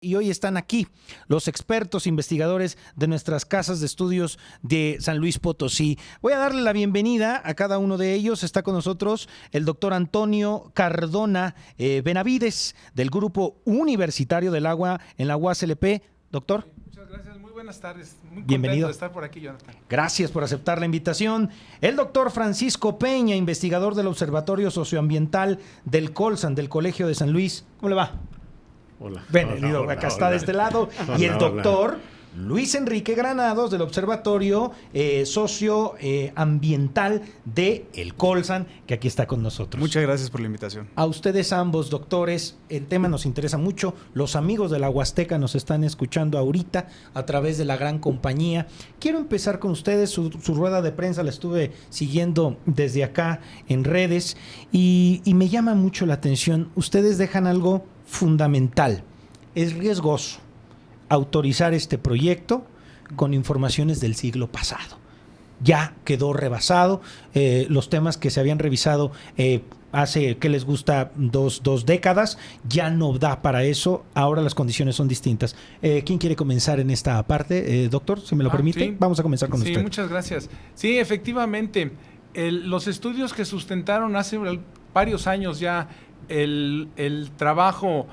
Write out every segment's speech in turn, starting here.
Y hoy están aquí los expertos investigadores de nuestras casas de estudios de San Luis Potosí. Voy a darle la bienvenida a cada uno de ellos. Está con nosotros el doctor Antonio Cardona Benavides, del Grupo Universitario del Agua en la UASLP. Doctor. Muchas gracias, muy buenas tardes. Muy bienvenido. Contento de estar por aquí, Jonathan. Gracias por aceptar la invitación. El doctor Francisco Peña, investigador del Observatorio Socioambiental del Colsan, del Colegio de San Luis. ¿Cómo le va? Hola. Bienvenido, acá está de este lado. Y el doctor Luis Enrique Granados del Observatorio Socioambiental de El Colsan, que aquí está con nosotros. Muchas gracias por la invitación. A ustedes ambos, doctores, el tema nos interesa mucho. Los amigos de la Huasteca nos están escuchando ahorita a través de la gran compañía. Quiero empezar con ustedes. Su rueda de prensa la estuve siguiendo desde acá en redes y me llama mucho la atención. Ustedes dejan algo fundamental. Es riesgoso autorizar este proyecto con informaciones del siglo pasado. Ya quedó rebasado. Los temas que se habían revisado hace, ¿qué les gusta? Dos décadas, ya no da para eso. Ahora las condiciones son distintas. ¿Quién quiere comenzar en esta parte? Doctor, si me lo permite, sí. Vamos a comenzar con usted. Sí, muchas gracias. Sí, efectivamente, los estudios que sustentaron hace varios años ya el trabajo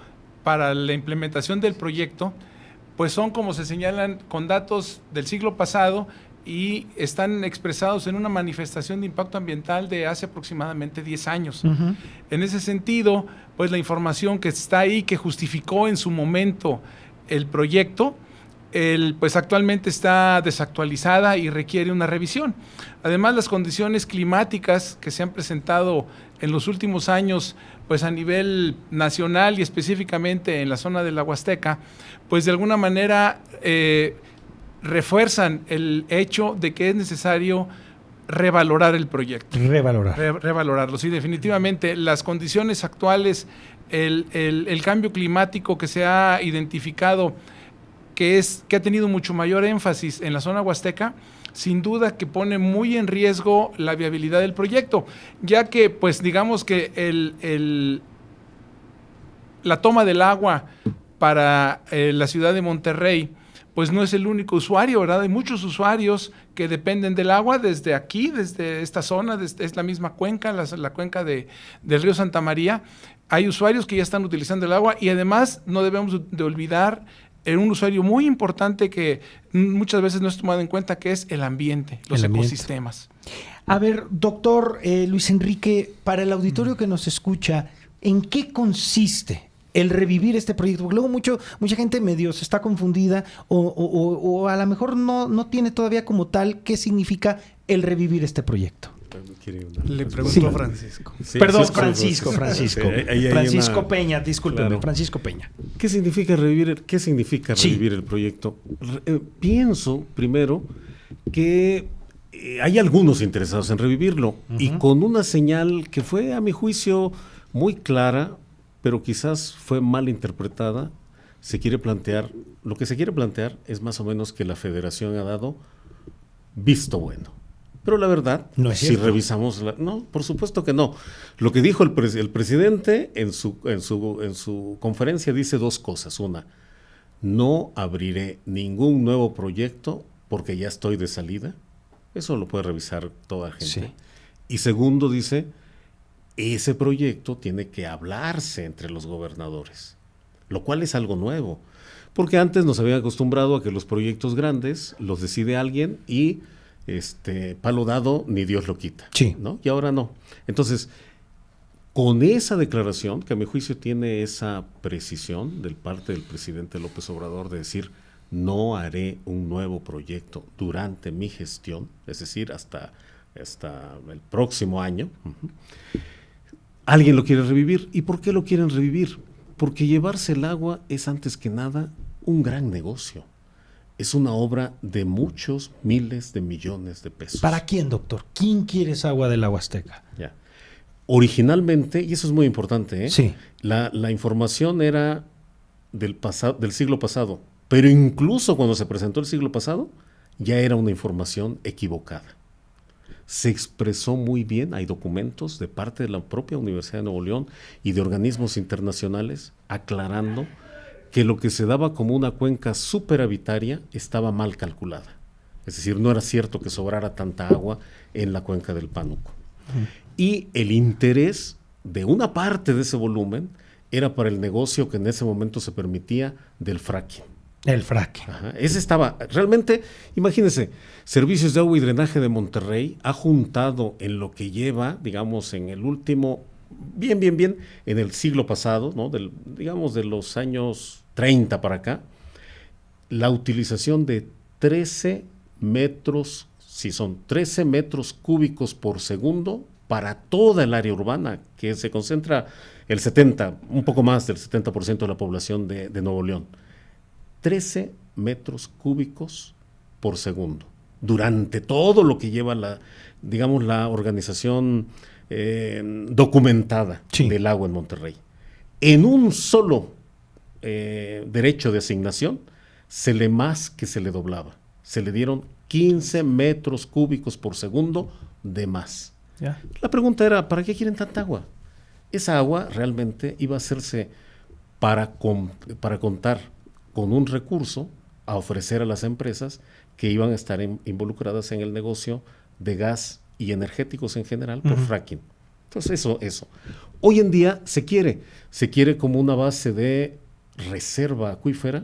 para la implementación del proyecto, pues son, como se señalan, con datos del siglo pasado y están expresados en una manifestación de impacto ambiental de hace aproximadamente 10 años. Uh-huh. En ese sentido, pues la información que está ahí, que justificó en su momento el proyecto, pues actualmente está desactualizada y requiere una revisión. Además, las condiciones climáticas que se han presentado en los últimos años, pues a nivel nacional y específicamente en la zona de la Huasteca, pues de alguna manera refuerzan el hecho de que es necesario revalorar el proyecto. Revalorarlo, sí, definitivamente. Las condiciones actuales, el cambio climático que se ha identificado, que ha tenido mucho mayor énfasis en la zona huasteca, sin duda que pone muy en riesgo la viabilidad del proyecto, ya que, pues digamos que la toma del agua para la ciudad de Monterrey, pues no es el único usuario, ¿verdad? Hay muchos usuarios que dependen del agua desde aquí, desde esta zona, es la misma cuenca, la cuenca del río Santa María. Hay usuarios que ya están utilizando el agua y además no debemos de olvidar un usuario muy importante que muchas veces no es tomado en cuenta, que es el ambiente, los ecosistemas. A ver, doctor Luis Enrique, para el auditorio que nos escucha, ¿en qué consiste el revivir este proyecto? Porque luego mucha gente medio se está confundida o a lo mejor no tiene todavía como tal qué significa el revivir este proyecto. Le pregunto a Francisco. Sí, Perdón, Francisco. Francisco Peña, discúlpeme, claro. Francisco Peña. ¿Qué significa revivir el proyecto? Pienso, primero, que hay algunos interesados en revivirlo, uh-huh, y con una señal que fue, a mi juicio, muy clara, pero quizás fue mal interpretada. Lo que se quiere plantear es más o menos que la Federación ha dado visto bueno. Pero la verdad, no es cierto. Si revisamos, no, por supuesto que no. Lo que dijo el presidente en su conferencia dice dos cosas. Una, no abriré ningún nuevo proyecto porque ya estoy de salida. Eso lo puede revisar toda gente. Sí. Y segundo, dice, ese proyecto tiene que hablarse entre los gobernadores, lo cual es algo nuevo. Porque antes nos habían acostumbrado a que los proyectos grandes los decide alguien y palo dado, ni Dios lo quita. Sí. ¿No? Y ahora no. Entonces, con esa declaración, que a mi juicio tiene esa precisión de parte del presidente López Obrador de decir, no haré un nuevo proyecto durante mi gestión, es decir, hasta el próximo año, uh-huh, alguien lo quiere revivir. ¿Y por qué lo quieren revivir? Porque llevarse el agua es antes que nada un gran negocio. Es una obra de muchos miles de millones de pesos. ¿Para quién, doctor? ¿Quién quiere esa agua de la Huasteca? Ya. Originalmente, y eso es muy importante, sí, la información era del siglo pasado, pero incluso cuando se presentó el siglo pasado, ya era una información equivocada. Se expresó muy bien, hay documentos de parte de la propia Universidad de Nuevo León y de organismos internacionales aclarando que lo que se daba como una cuenca superavitaria estaba mal calculada. Es decir, no era cierto que sobrara tanta agua en la cuenca del Pánuco. Y el interés de una parte de ese volumen era para el negocio que en ese momento se permitía del fracking. El fracking. Ajá. Ese estaba, realmente, imagínense, Servicios de Agua y Drenaje de Monterrey ha juntado en lo que lleva, digamos, en el último, bien, en el siglo pasado, ¿no? Digamos de los años 30 para acá, la utilización de 13 metros, si son 13 metros cúbicos por segundo para toda el área urbana, que se concentra el 70, un poco más del 70% de la población de Nuevo León. 13 metros cúbicos por segundo, durante todo lo que lleva la organización documentada del agua en Monterrey. En un solo derecho de asignación, se le doblaba. Se le dieron 15 metros cúbicos por segundo de más. Ya. La pregunta era, ¿para qué quieren tanta agua? Esa agua realmente iba a hacerse para contar con un recurso a ofrecer a las empresas que iban a estar involucradas en el negocio de gas y energéticos en general por fracking. Entonces eso. Hoy en día se quiere como una base de reserva acuífera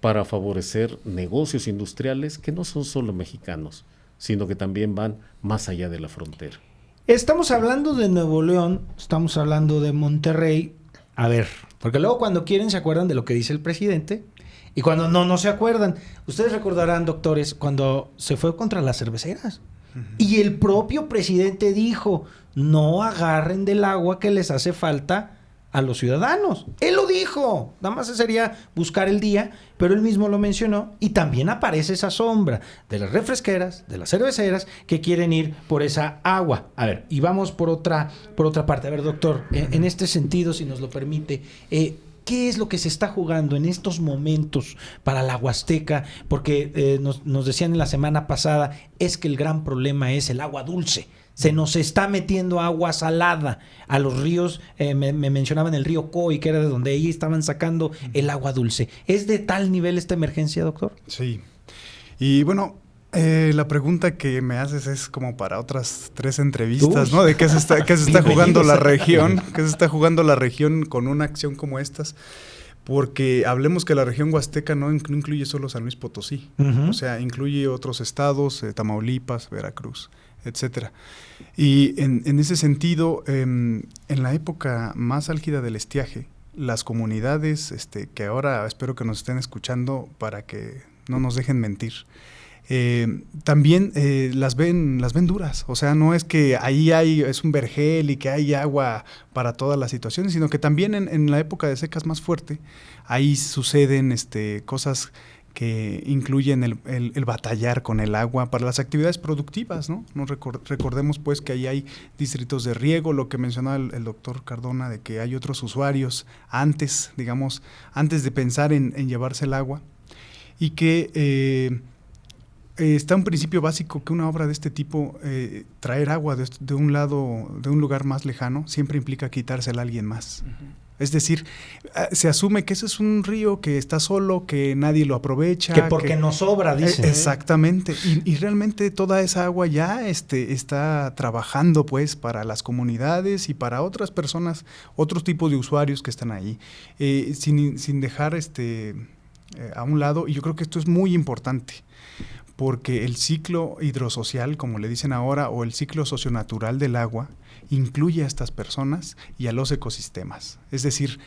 para favorecer negocios industriales que no son solo mexicanos, sino que también van más allá de la frontera. Estamos hablando de Nuevo León, estamos hablando de Monterrey. A ver, porque luego cuando quieren se acuerdan de lo que dice el presidente y cuando no se acuerdan. Ustedes recordarán, doctores, cuando se fue contra las cerveceras. Y el propio presidente dijo, no agarren del agua que les hace falta a los ciudadanos. Él lo dijo. Nada más sería buscar el día, pero él mismo lo mencionó. Y también aparece esa sombra de las refresqueras, de las cerveceras, que quieren ir por esa agua. A ver, y vamos por otra parte. A ver, doctor, en este sentido, si nos lo permite, ¿qué es lo que se está jugando en estos momentos para la Huasteca? Porque nos decían en la semana pasada, es que el gran problema es el agua dulce. Se nos está metiendo agua salada a los ríos. Me mencionaban el río Coy, que era de donde ahí estaban sacando el agua dulce. ¿Es de tal nivel esta emergencia, doctor? Sí. Y bueno, la pregunta que me haces es como para otras 3 entrevistas, ¿no? De qué se está jugando la región, qué se está jugando la región con una acción como estas. Porque hablemos que la región huasteca no incluye solo San Luis Potosí, o sea, incluye otros estados, Tamaulipas, Veracruz, etcétera. Y en ese sentido, en la época más álgida del estiaje, las comunidades, que ahora espero que nos estén escuchando para que no nos dejen mentir, también las ven duras. O sea, no es que ahí es un vergel y que hay agua para todas las situaciones, sino que también en la época de secas más fuerte, ahí suceden cosas que incluyen el batallar con el agua para las actividades productivas, ¿no? Recordemos pues que ahí hay distritos de riego, lo que mencionaba el doctor Cardona, de que hay otros usuarios antes de pensar en llevarse el agua, y que está un principio básico que una obra de este tipo, traer agua de un lugar más lejano, siempre implica quitársela a alguien más. Es decir, se asume que ese es un río que está solo, que nadie lo aprovecha. Que porque nos sobra, dicen. Exactamente. Y realmente toda esa agua ya está trabajando pues para las comunidades y para otras personas, otros tipos de usuarios que están ahí, sin dejar a un lado. Y yo creo que esto es muy importante, porque el ciclo hidrosocial, como le dicen ahora, o el ciclo socionatural del agua, incluye a estas personas y a los ecosistemas. Es decir,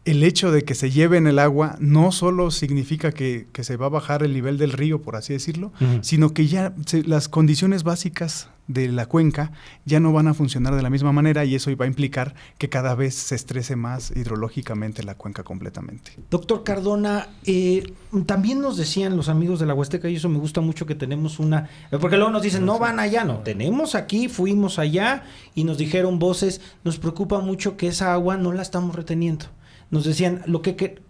el hecho de que se lleven el agua no solo significa que se va a bajar el nivel del río, por así decirlo, sino que ya las condiciones básicas de la cuenca ya no van a funcionar de la misma manera, y eso va a implicar que cada vez se estrese más hidrológicamente la cuenca completamente. Doctor Cardona, también nos decían los amigos de la Huasteca, y eso me gusta mucho, que tenemos porque luego nos dicen, no van allá, no, tenemos aquí, fuimos allá y nos dijeron voces, nos preocupa mucho que esa agua no la estamos reteniendo. Nos decían,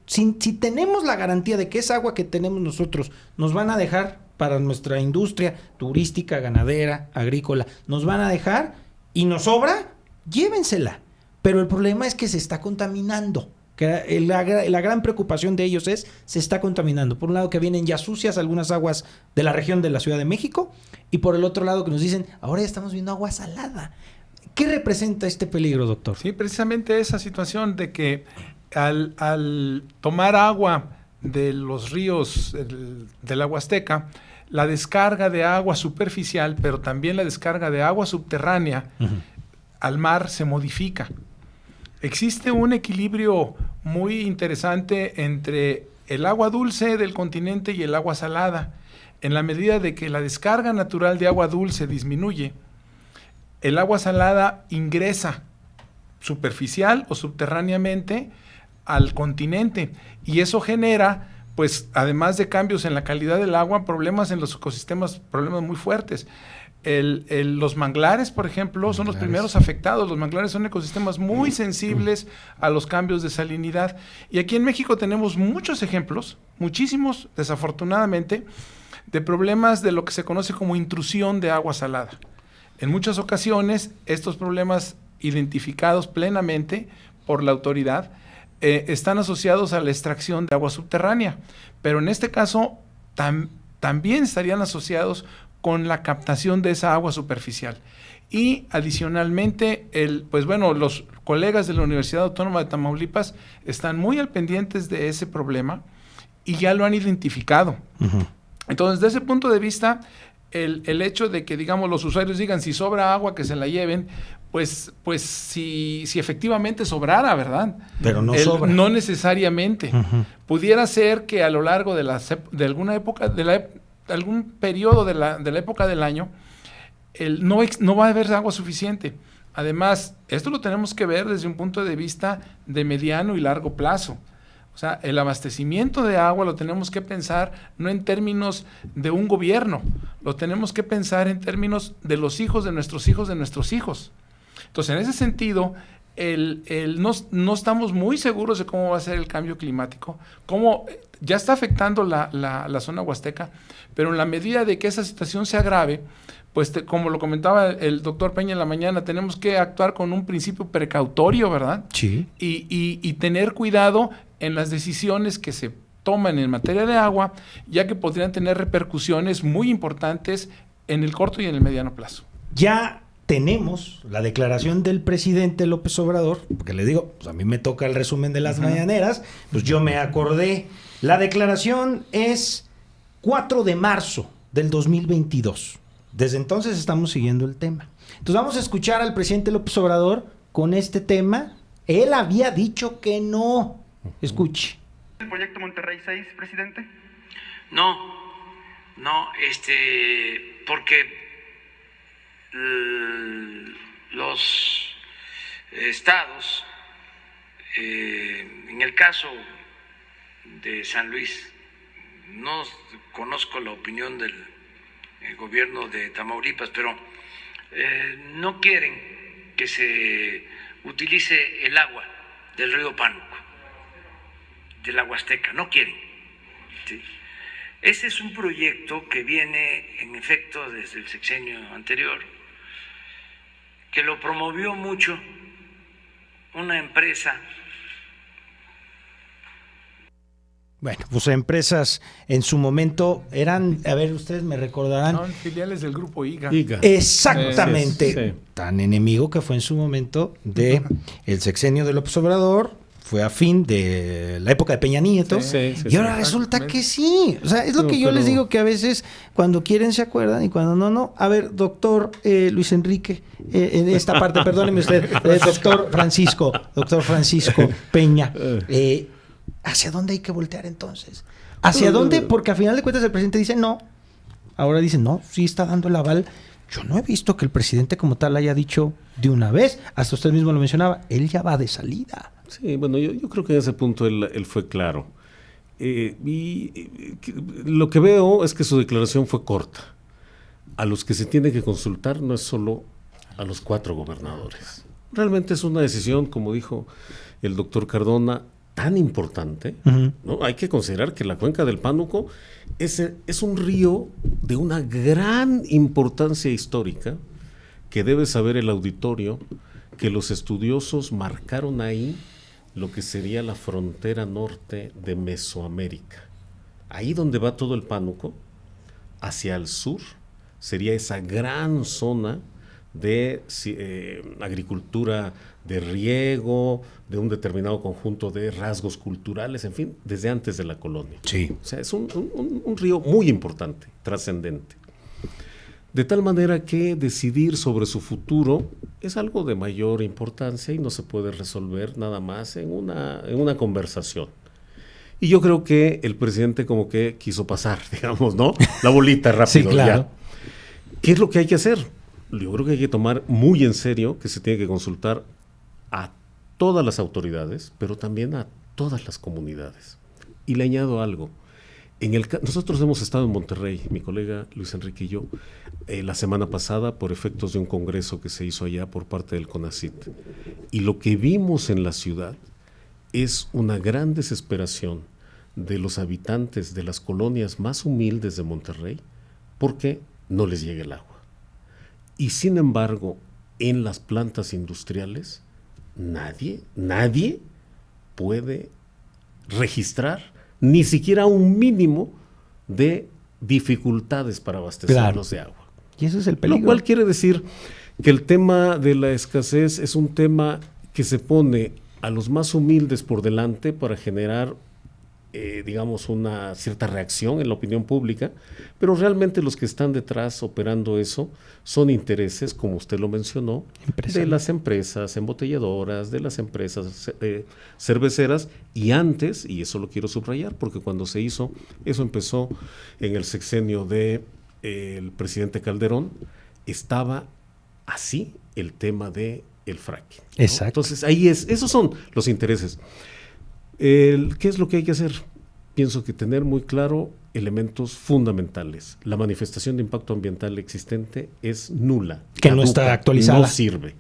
si tenemos la garantía de que esa agua que tenemos nosotros nos van a dejar para nuestra industria turística, ganadera, agrícola, nos van a dejar y nos sobra, llévensela. Pero el problema es que se está contaminando. Que la gran preocupación de ellos se está contaminando. Por un lado que vienen ya sucias algunas aguas de la región de la Ciudad de México y por el otro lado que nos dicen, ahora ya estamos viendo agua salada. ¿Qué representa este peligro, doctor? Sí, precisamente esa situación de que al tomar agua de los ríos de la Huasteca, la descarga de agua superficial, pero también la descarga de agua subterránea al mar se modifica. Existe un equilibrio muy interesante entre el agua dulce del continente y el agua salada. En la medida de que la descarga natural de agua dulce disminuye, el agua salada ingresa superficial o subterráneamente al continente y eso genera, pues, además de cambios en la calidad del agua, problemas en los ecosistemas, problemas muy fuertes. Los manglares, por ejemplo, son los primeros afectados. Los manglares son ecosistemas muy sensibles a los cambios de salinidad. Y aquí en México tenemos muchos ejemplos, muchísimos, desafortunadamente, de problemas de lo que se conoce como intrusión de agua salada. En muchas ocasiones, estos problemas identificados plenamente por la autoridad están asociados a la extracción de agua subterránea, pero en este caso también estarían asociados con la captación de esa agua superficial. Y adicionalmente, los colegas de la Universidad Autónoma de Tamaulipas están muy al pendientes de ese problema y ya lo han identificado. Entonces, desde ese punto de vista, el hecho de que, digamos, los usuarios digan si sobra agua que se la lleven, pues si efectivamente sobrara, ¿verdad? Pero no sobra. No necesariamente. Pudiera ser que a lo largo de alguna época, algún periodo de la época del año, no va a haber agua suficiente. Además, esto lo tenemos que ver desde un punto de vista de mediano y largo plazo. O sea, el abastecimiento de agua lo tenemos que pensar no en términos de un gobierno, lo tenemos que pensar en términos de los hijos de nuestros hijos de nuestros hijos. Entonces, en ese sentido, no estamos muy seguros de cómo va a ser el cambio climático, cómo ya está afectando la zona huasteca, pero en la medida de que esa situación se agrave, pues como lo comentaba el doctor Peña en la mañana, tenemos que actuar con un principio precautorio, ¿verdad? Sí. Y tener cuidado en las decisiones que se toman en materia de agua, ya que podrían tener repercusiones muy importantes en el corto y en el mediano plazo. Ya tenemos la declaración del presidente López Obrador, porque le digo, pues a mí me toca el resumen de las mañaneras, pues yo me acordé. La declaración es 4 de marzo del 2022. Desde entonces estamos siguiendo el tema. Entonces vamos a escuchar al presidente López Obrador con este tema. Él había dicho que no. Escuche. ¿El proyecto Monterrey 6, presidente? No, porque los estados, en el caso de San Luis, no conozco la opinión del gobierno de Tamaulipas, pero no quieren que se utilice el agua del río Pánuco, de la Huasteca, no quieren. ¿Sí? Ese es un proyecto que viene en efecto desde el sexenio anterior, que lo promovió mucho una empresa. Bueno, pues empresas en su momento eran, a ver, ustedes me recordarán. Son filiales del grupo IGA. Exactamente. Sí. Tan enemigo que fue en su momento de el sexenio de López Obrador, fue a fin de la época de Peña Nieto, y ahora resulta que sí. O sea, es lo que yo les digo, que a veces cuando quieren se acuerdan y cuando no. A ver, doctor Luis Enrique, en esta parte, perdóneme usted, doctor Francisco Peña, ¿hacia dónde hay que voltear entonces? ¿Hacia dónde? Porque a final de cuentas el presidente dice no. Ahora dice no, sí está dando el aval. Yo no he visto que el presidente como tal haya dicho de una vez. Hasta usted mismo lo mencionaba, él ya va de salida. Sí, bueno, yo creo que en ese punto él fue claro. Lo que veo es que su declaración fue corta. A los que se tiene que consultar no es solo a los 4 gobernadores. Realmente es una decisión, como dijo el doctor Cardona, tan importante, ¿no? Hay que considerar que la cuenca del Pánuco es un río de una gran importancia histórica, que debe saber el auditorio que los estudiosos marcaron ahí lo que sería la frontera norte de Mesoamérica. Ahí donde va todo el Pánuco, hacia el sur, sería esa gran zona de agricultura de riego, de un determinado conjunto de rasgos culturales, en fin, desde antes de la colonia. Sí. O sea, es un río muy importante, trascendente. De tal manera que decidir sobre su futuro es algo de mayor importancia y no se puede resolver nada más en una conversación. Y yo creo que el presidente como que quiso pasar, digamos, ¿no? La bolita rápido. Sí, claro. Ya. ¿Qué es lo que hay que hacer? Yo creo que hay que tomar muy en serio que se tiene que consultar a todas las autoridades, pero también a todas las comunidades. Y le añado algo. Nosotros hemos estado en Monterrey, mi colega Luis Enrique y yo, la semana pasada por efectos de un congreso que se hizo allá por parte del CONACYT. Y lo que vimos en la ciudad es una gran desesperación de los habitantes de las colonias más humildes de Monterrey porque no les llega el agua. Y sin embargo, en las plantas industriales, nadie puede registrar ni siquiera un mínimo de dificultades para abastecerlos de agua. Y eso es el peligro. Lo cual quiere decir que el tema de la escasez es un tema que se pone a los más humildes por delante para generar, digamos, una cierta reacción en la opinión pública, pero realmente los que están detrás operando eso son intereses, como usted lo mencionó, de las empresas embotelladoras, de las empresas cerveceras, y antes, y eso lo quiero subrayar, porque cuando se hizo, eso empezó en el sexenio del presidente Calderón, estaba así el tema de el fracking, ¿no? Exacto. Entonces, esos son los intereses. ¿Qué es lo que hay que hacer? Pienso que tener muy claro elementos fundamentales. La manifestación de impacto ambiental existente es nula. Que no está actualizada. No sirve.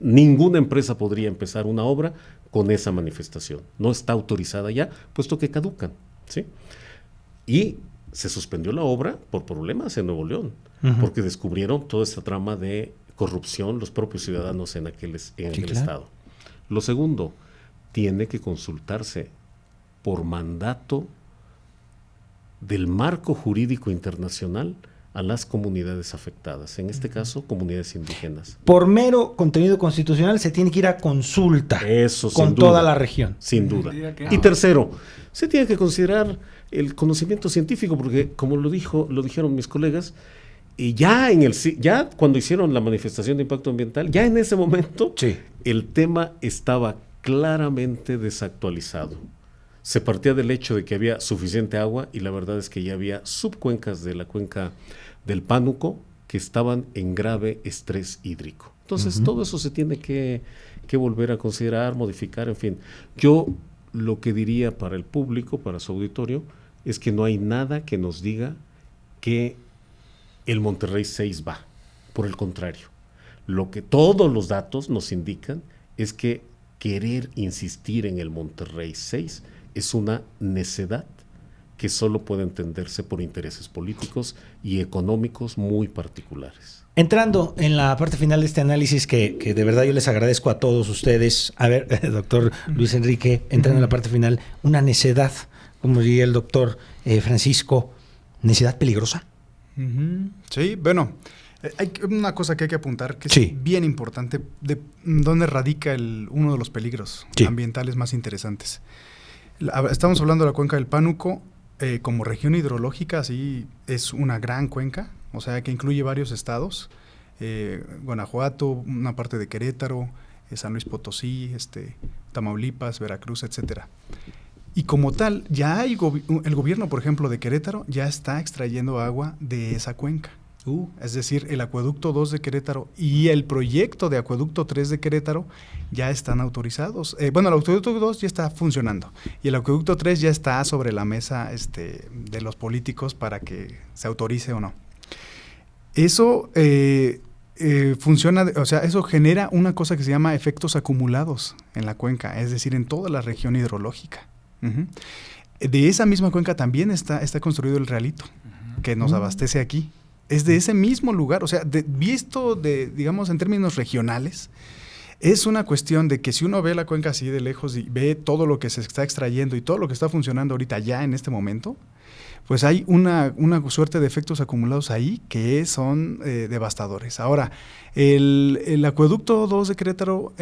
Ninguna empresa podría empezar una obra con esa manifestación. No está autorizada ya, puesto que caducan, ¿sí? Y se suspendió la obra por problemas en Nuevo León, porque descubrieron toda esta trama de corrupción los propios ciudadanos en aquel estado. Lo segundo, tiene que consultarse por mandato del marco jurídico internacional a las comunidades afectadas, en este caso comunidades indígenas. Por mero contenido constitucional se tiene que ir a consulta. Eso, con toda la región. Sin duda. Y tercero, se tiene que considerar el conocimiento científico, porque como lo dijeron mis colegas, y ya cuando hicieron la manifestación de impacto ambiental, ya en ese momento el tema estaba claramente desactualizado. Se partía del hecho de que había suficiente agua y la verdad es que ya había subcuencas de la cuenca del Pánuco que estaban en grave estrés hídrico. Entonces todo eso se tiene que volver a considerar, modificar, en fin. Yo lo que diría para el público, para su auditorio, es que no hay nada que nos diga que el Monterrey 6 va. Por el contrario, lo que todos los datos nos indican es que querer insistir en el Monterrey 6 es una necedad que solo puede entenderse por intereses políticos y económicos muy particulares. Entrando en la parte final de este análisis, que de verdad yo les agradezco a todos ustedes. A ver, doctor Luis Enrique, entrando en la parte final, una necedad, como diría el doctor Francisco, ¿necedad peligrosa? Sí, bueno, hay una cosa que hay que apuntar que es bien importante, de dónde radica uno de los peligros ambientales más interesantes. Estamos hablando de la cuenca del Pánuco como región hidrológica, sí, es una gran cuenca, o sea que incluye varios estados, Guanajuato, una parte de Querétaro, San Luis Potosí, Tamaulipas, Veracruz, etcétera. Y como tal, ya hay el gobierno, por ejemplo, de Querétaro ya está extrayendo agua de esa cuenca. Es decir, el acueducto 2 de Querétaro y el proyecto de acueducto 3 de Querétaro ya están autorizados. Bueno, el acueducto 2 ya está funcionando y el acueducto 3 ya está sobre la mesa de los políticos para que se autorice o no. Eso funciona, o sea, eso genera una cosa que se llama efectos acumulados en la cuenca, es decir, en toda la región hidrológica. De esa misma cuenca también está construido el Realito, que nos abastece aquí. Es de ese mismo lugar, o sea, visto digamos en términos regionales, Es una cuestión de que si uno ve la cuenca así de lejos y ve todo lo que se está extrayendo y todo lo que está funcionando ahorita ya en este momento, pues hay una suerte de efectos acumulados ahí que son devastadores. Ahora, el acueducto 2 de Querétaro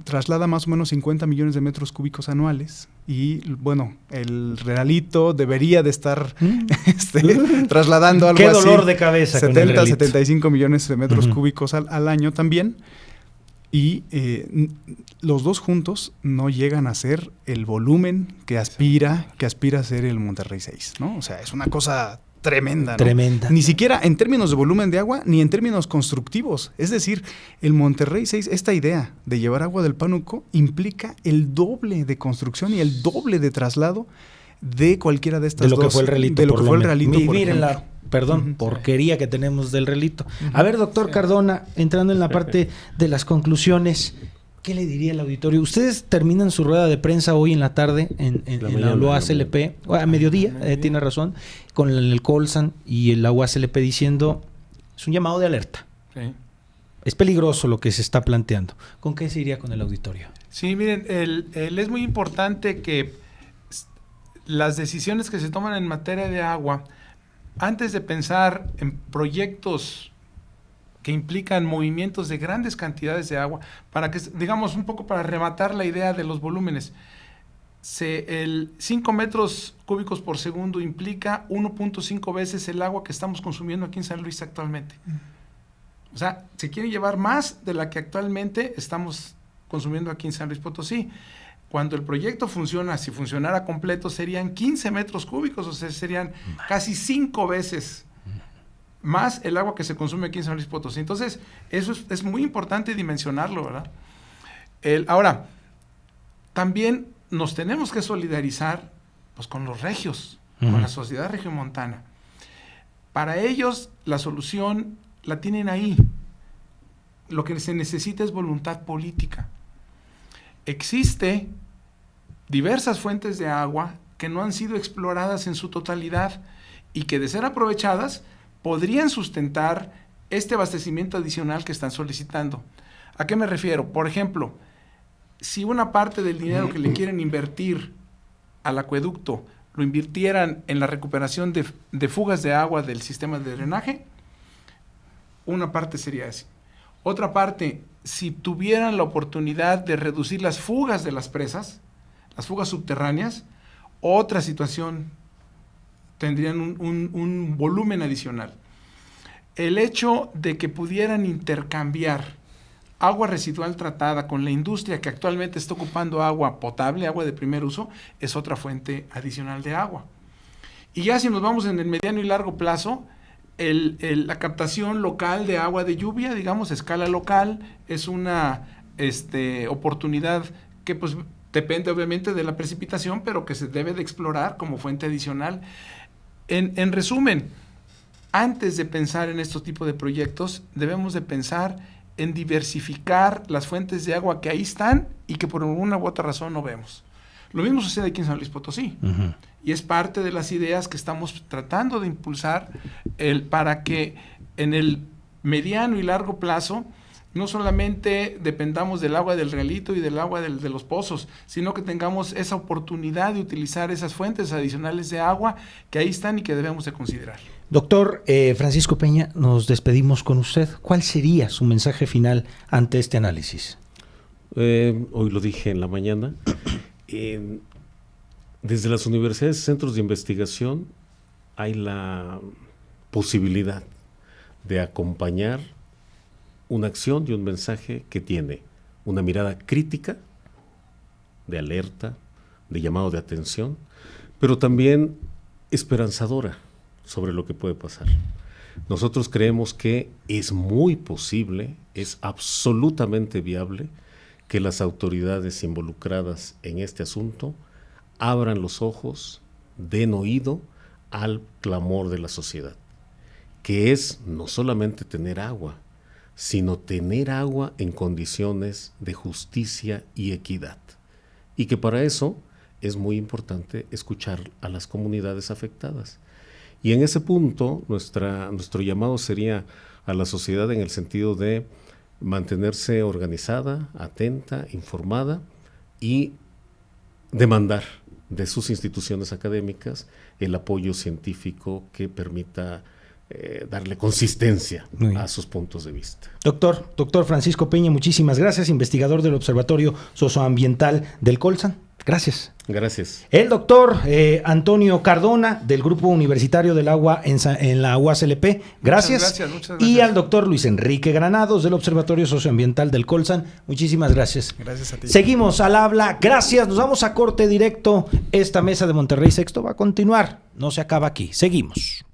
traslada más o menos 50 millones de metros cúbicos anuales y, bueno, el Realito debería de estar trasladando algo así. Qué dolor de cabeza 70, 75 millones de metros cúbicos al año también. Y los dos juntos no llegan a ser el volumen que aspira a ser el Monterrey 6, ¿no? O sea, es una cosa tremenda, ¿no? Tremenda. Ni siquiera en términos de volumen de agua, ni en términos constructivos. Es decir, el Monterrey 6, esta idea de llevar agua del Pánuco implica el doble de construcción y el doble de traslado de cualquiera de estas dos. De lo que fue el Realito. De lo que fue el Realito, Vivir en la porquería que tenemos del Realito. A ver, doctor Cardona, entrando en la parte de las conclusiones, ¿qué le diría al auditorio? Ustedes terminan su rueda de prensa hoy en la tarde en la UASLP, a mediodía, tiene razón, con el Colsan y el UASLP diciendo, es un llamado de alerta. Sí. Es peligroso lo que se está planteando. ¿Con qué se iría con el auditorio? Sí, miren, es muy importante que las decisiones que se toman en materia de agua, antes de pensar en proyectos que implican movimientos de grandes cantidades de agua, para que, digamos, un poco para rematar la idea de los volúmenes, el 5 metros cúbicos por segundo implica 1.5 veces el agua que estamos consumiendo aquí en San Luis actualmente. O sea, se quiere llevar más de la que actualmente estamos consumiendo aquí en San Luis Potosí. Cuando el proyecto funciona, si funcionara completo, serían 15 metros cúbicos, o sea, serían casi 5 veces más el agua que se consume aquí en San Luis Potosí. Entonces, eso es muy importante dimensionarlo, ¿verdad? Ahora, también nos tenemos que solidarizar pues, con los regios, con la sociedad regiomontana. Para ellos, la solución la tienen ahí. Lo que se necesita es voluntad política. Existe diversas fuentes de agua que no han sido exploradas en su totalidad y que, de ser aprovechadas, podrían sustentar este abastecimiento adicional que están solicitando. ¿A qué me refiero? Por ejemplo, si una parte del dinero que le quieren invertir al acueducto lo invirtieran en la recuperación de fugas de agua del sistema de drenaje, una parte sería así. Otra parte, si tuvieran la oportunidad de reducir las fugas de las presas, las fugas subterráneas, otra situación, tendrían un volumen adicional. El hecho de que pudieran intercambiar agua residual tratada con la industria que actualmente está ocupando agua potable, agua de primer uso, es otra fuente adicional de agua. Y ya si nos vamos en el mediano y largo plazo, la captación local de agua de lluvia, digamos, a escala local, es una oportunidad que pues depende obviamente de la precipitación, pero que se debe de explorar como fuente adicional. En resumen, antes de pensar en estos tipos de proyectos, debemos de pensar en diversificar las fuentes de agua que ahí están y que por alguna u otra razón no vemos. Lo mismo sucede aquí en San Luis Potosí. Y es parte de las ideas que estamos tratando de impulsar para que en el mediano y largo plazo no solamente dependamos del agua del Realito y del agua de los pozos, sino que tengamos esa oportunidad de utilizar esas fuentes adicionales de agua que ahí están y que debemos de considerar. Doctor Francisco Peña, nos despedimos con usted. ¿Cuál sería su mensaje final ante este análisis? Hoy lo dije en la mañana. Desde las universidades y centros de investigación hay la posibilidad de acompañar una acción y un mensaje que tiene una mirada crítica, de alerta, de llamado de atención, pero también esperanzadora sobre lo que puede pasar. Nosotros creemos que es muy posible, es absolutamente viable que las autoridades involucradas en este asunto abran los ojos, den oído al clamor de la sociedad, que es no solamente tener agua, sino tener agua en condiciones de justicia y equidad. Y que para eso es muy importante escuchar a las comunidades afectadas. Y en ese punto, nuestro llamado sería a la sociedad en el sentido de mantenerse organizada, atenta, informada y demandar de sus instituciones académicas el apoyo científico que permita darle consistencia a sus puntos de vista. Doctor Francisco Peña, muchísimas gracias, investigador del Observatorio Socioambiental del Colsan. Gracias. Gracias. El doctor Antonio Cardona, del Grupo Universitario del Agua en la UASLP. Gracias. Muchas gracias. Y al doctor Luis Enrique Granados, del Observatorio Socioambiental del Colsan. Muchísimas gracias. Gracias a ti. Seguimos al habla. Gracias. Nos vamos a corte directo. Esta mesa de Monterrey Sexto va a continuar. No se acaba aquí. Seguimos.